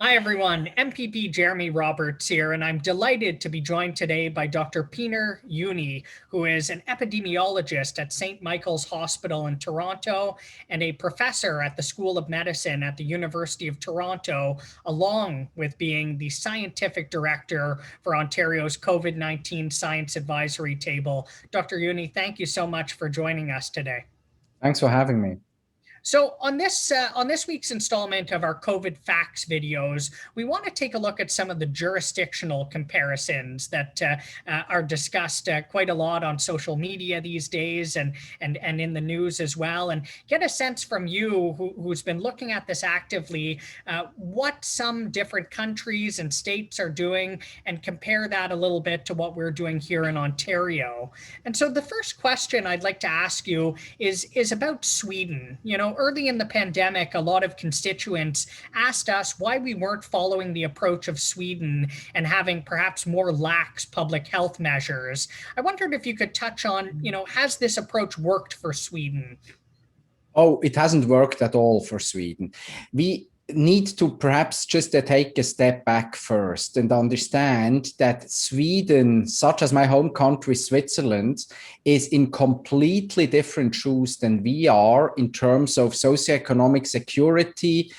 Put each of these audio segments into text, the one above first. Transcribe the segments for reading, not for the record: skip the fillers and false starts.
Hi, everyone. MPP Jeremy Roberts here, and I'm delighted to be joined today by Dr. Peter Juni, who is an epidemiologist at St. Michael's Hospital in Toronto and a professor at the School of Medicine at the University of Toronto, along with being the scientific director for Ontario's COVID-19 Science Advisory Table. Dr. Juni, thank you so much for joining us today. Thanks for having me. So on this week's installment of our COVID facts videos, we want to take a look at some of the jurisdictional comparisons that are discussed quite a lot on social media these days and in the news as well, and get a sense from you who's been looking at this actively, what some different countries and states are doing, and compare that a little bit to what we're doing here in Ontario. And so the first question I'd like to ask you is about Sweden. Early in the pandemic, a lot of constituents asked us why we weren't following the approach of Sweden and having perhaps more lax public health measures. I wondered if you could touch on, has this approach worked for Sweden? Oh, it hasn't worked at all for Sweden. We need to perhaps just take a step back first and understand that Sweden, such as my home country, Switzerland, is in completely different shoes than we are in terms of socioeconomic security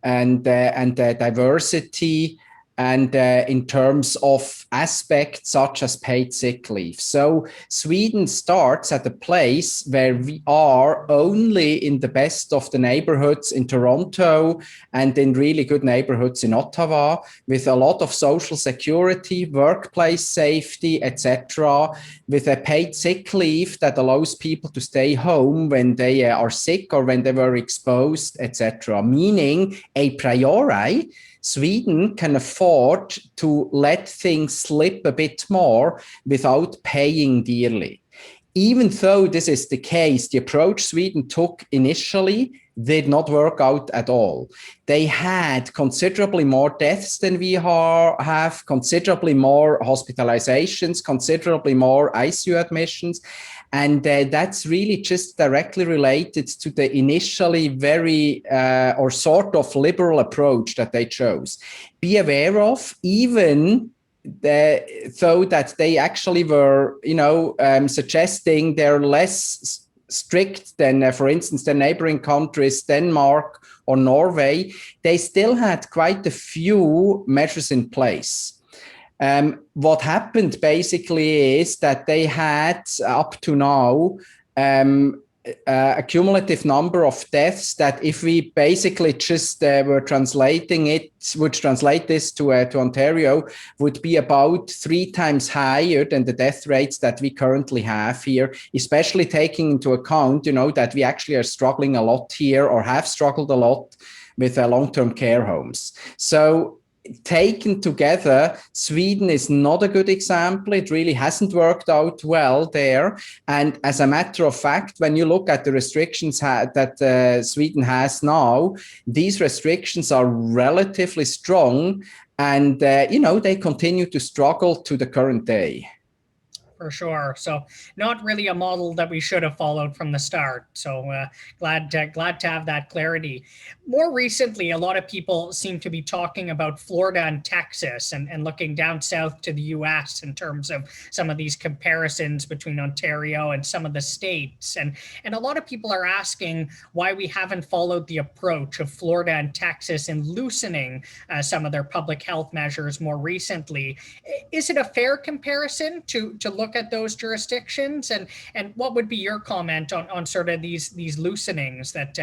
and diversity, and in terms of aspects such as paid sick leave. So Sweden starts at a place where we are only in the best of the neighborhoods in Toronto and in really good neighborhoods in Ottawa, with a lot of social security, workplace safety, etc., with a paid sick leave that allows people to stay home when they are sick or when they were exposed, etc. Meaning, a priori, Sweden can afford to let things slip a bit more without paying dearly. Even though this is the case, the approach Sweden took initially did not work out at all. They had considerably more deaths than we have, considerably more hospitalizations, considerably more ICU admissions. And that's really just directly related to the initially very or sort of liberal approach that they chose. Be aware of, even so that they actually were, suggesting they're less strict than, for instance, the neighboring countries, Denmark or Norway, they still had quite a few measures in place. What happened basically is that they had up to now a cumulative number of deaths that, if we basically just were translating it, would translate this to Ontario, would be about 3 times higher than the death rates that we currently have here, especially taking into account, that we actually are struggling a lot here, or have struggled a lot with long-term care homes. So taken together, Sweden is not a good example. It really hasn't worked out well there. And as a matter of fact, when you look at the restrictions that Sweden has now, these restrictions are relatively strong, and they continue to struggle to the current day. For sure. So not really a model that we should have followed from the start. So glad to have that clarity. More recently, a lot of people seem to be talking about Florida and Texas and looking down south to the US in terms of some of these comparisons between Ontario and some of the states. And a lot of people are asking why we haven't followed the approach of Florida and Texas in loosening some of their public health measures more recently. Is it a fair comparison to look at those jurisdictions, and what would be your comment on sort of these loosenings that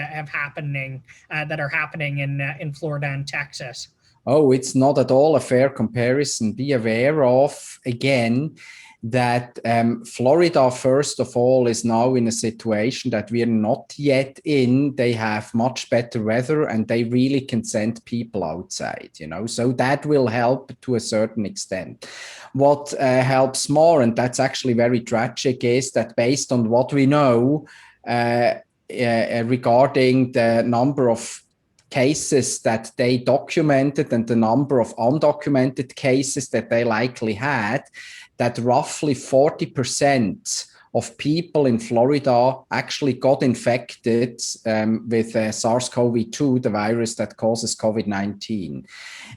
are happening in Florida and Texas? Oh, it's not at all a fair comparison. Be aware of, again, that Florida, first of all, is now in a situation that we are not yet in. They have much better weather and they really can send people outside, so that will help to a certain extent. What helps more, and that's actually very tragic, is that based on what we know regarding the number of cases that they documented and the number of undocumented cases that they likely had, that roughly 40% of people in Florida actually got infected with SARS-CoV-2, the virus that causes COVID-19.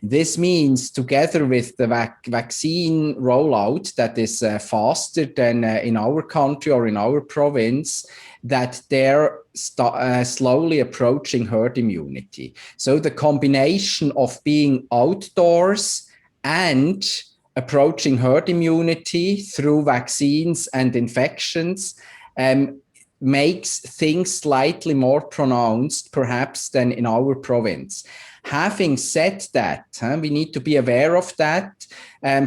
This means, together with the vaccine rollout that is faster than in our country or in our province, that they're slowly approaching herd immunity. So the combination of being outdoors and approaching herd immunity through vaccines and infections makes things slightly more pronounced, perhaps, than in our province. Having said that, we need to be aware of that.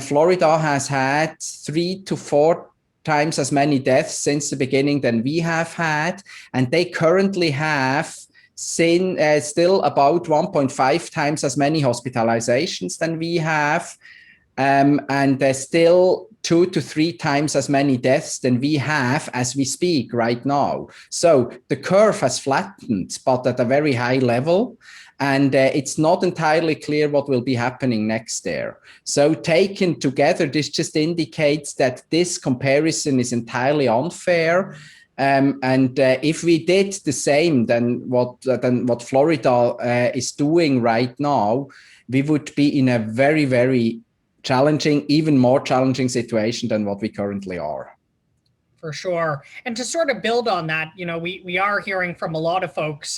Florida has had 3 to 4 times as many deaths since the beginning than we have had, and they currently have still about 1.5 times as many hospitalizations than we have, and there's still 2 to 3 times as many deaths than we have as we speak right now. So the curve has flattened, but at a very high level. And it's not entirely clear what will be happening next there. So taken together, this just indicates that this comparison is entirely unfair. If we did the same than what Florida is doing right now, we would be in a very, very challenging, even more challenging situation than what we currently are. For sure. And to sort of build on that, we are hearing from a lot of folks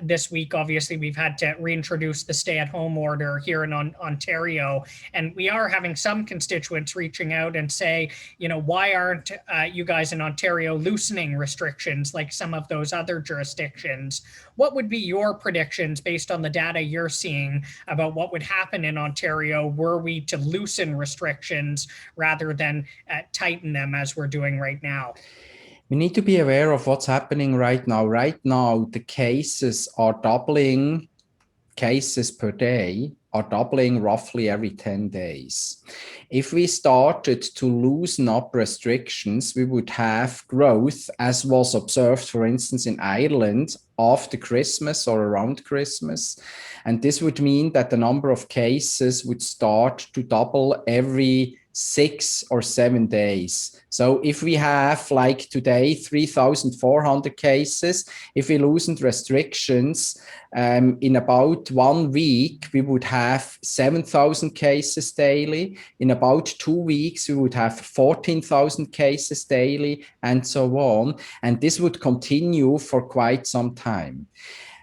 this week. Obviously, we've had to reintroduce the stay-at-home order here in Ontario. And we are having some constituents reaching out and say, why aren't you guys in Ontario loosening restrictions like some of those other jurisdictions? What would be your predictions based on the data you're seeing about what would happen in Ontario were we to loosen restrictions rather than tighten them as we're doing right now? We need to be aware of what's happening right now. Right now, the cases are doubling, cases per day are doubling roughly every 10 days. If we started to loosen up restrictions, we would have growth, as was observed, for instance, in Ireland after Christmas or around Christmas. And this would mean that the number of cases would start to double every 6 or 7 days. So if we have, like today, 3,400 cases, if we loosened restrictions, in about 1 week, we would have 7,000 cases daily. In about 2 weeks, we would have 14,000 cases daily, and so on. And this would continue for quite some time.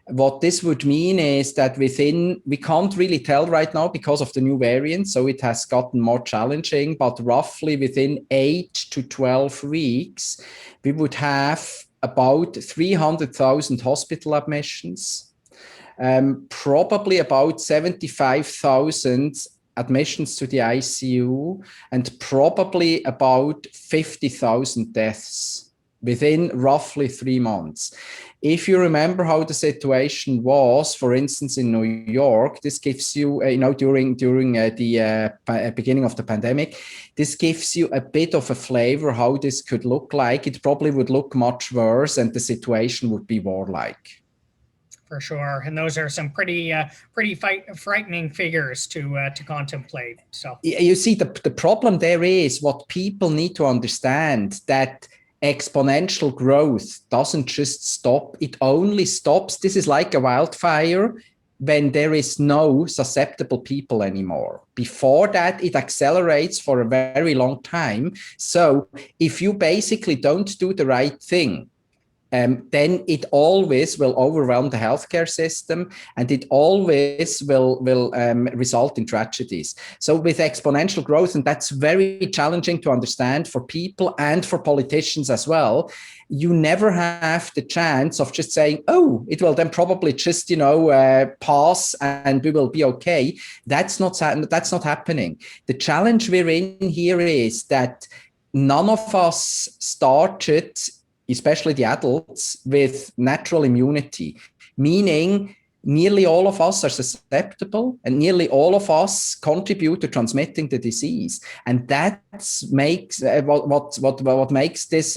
What this would mean is that we can't really tell right now because of the new variant, so it has gotten more challenging, but roughly within 8 to 12 weeks, we would have about 300,000 hospital admissions, probably about 75,000 admissions to the ICU, and probably about 50,000 deaths within roughly 3 months. If you remember how the situation was, for instance, in New York, this gives you, during the beginning of the pandemic, this gives you a bit of a flavor how this could look like. It probably would look much worse, and the situation would be warlike. For sure, and those are some pretty frightening figures to contemplate. So you see, the problem there is what people need to understand, that exponential growth doesn't just stop. It only stops. This is like a wildfire when there is no susceptible people anymore. Before that, it accelerates for a very long time. So if you basically don't do the right thing, then it always will overwhelm the healthcare system, and it always will result in tragedies. So with exponential growth, and that's very challenging to understand for people and for politicians as well, you never have the chance of just saying, oh, it will then probably just, pass and we will be okay. That's not happening. The challenge we're in here is that none of us started, especially the adults, with natural immunity, meaning nearly all of us are susceptible, and nearly all of us contribute to transmitting the disease. And that makes what makes this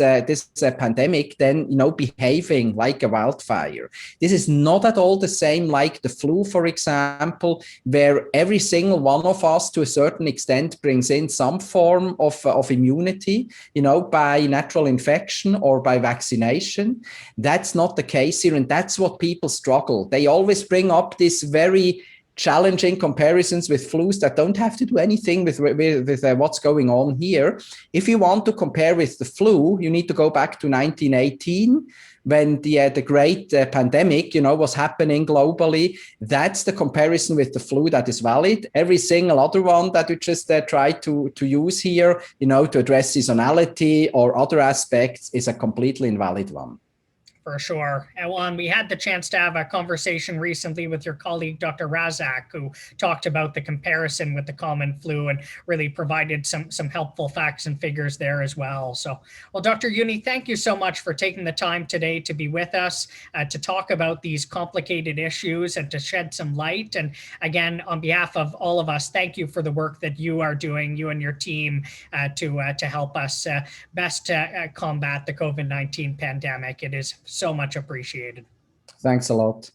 pandemic then, behaving like a wildfire. This is not at all the same like the flu, for example, where every single one of us to a certain extent brings in some form of immunity, by natural infection or by vaccination. That's not the case here. And that's what people struggle. They always bring up this very challenging comparisons with flus that don't have to do anything with what's going on here. If you want to compare with the flu, you need to go back to 1918 when the great pandemic, was happening globally. That's the comparison with the flu that is valid. Every single other one that you just try to use here, to address seasonality or other aspects is a completely invalid one. For sure. And Juan, we had the chance to have a conversation recently with your colleague, Dr. Razak, who talked about the comparison with the common flu and really provided some helpful facts and figures there as well. So, well, Dr. Juni, thank you so much for taking the time today to be with us, to talk about these complicated issues and to shed some light. And again, on behalf of all of us, thank you for the work that you are doing, you and your team, to help us best combat the COVID-19 pandemic. It is so much appreciated. Thanks a lot.